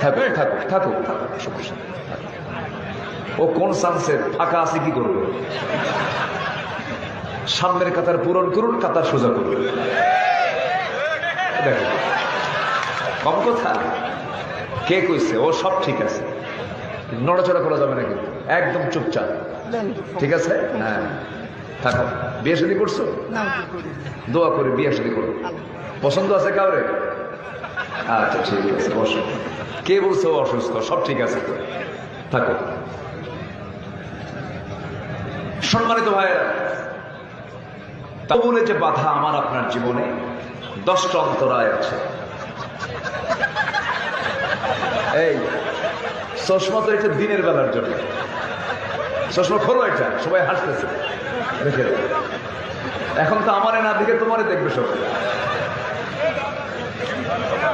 থাকুক থাকুক থাকুক থাকুক, সমস্যা নেই। ও কোন চান্সের ফাঁকা আছে কি করবে? সামনের কাতার পূরণ করুন, কাতার সোজা করুন। দেখো কম কথা, কে কইছে ও সব ঠিক আছে, নড়াচড়া করা যাবে না কিন্তু, একদম চুপচাপ, ঠিক আছে? হ্যাঁ থাকো। বিয়ে শাদী করছো? দোয়া করে বিয়ে শাদী করো। পছন্দ আছে কাউরে? আচ্ছা ঠিক আছে, বসো। কে বলছো অসুস্থ? সব ঠিক আছে তো, থাকো। সম্মানিত ভাইয়েরা, বলে যে বাধা আমার আপনার জীবনে 10টা অন্তরায় আছে। এই চশমা তো এটা দিনের বেলার জন্য, চশমা খোলো, এটা সবাই হাসতেছে দেখে। এখন তো আমারে না দেখে তোমারে দেখবে সবাই।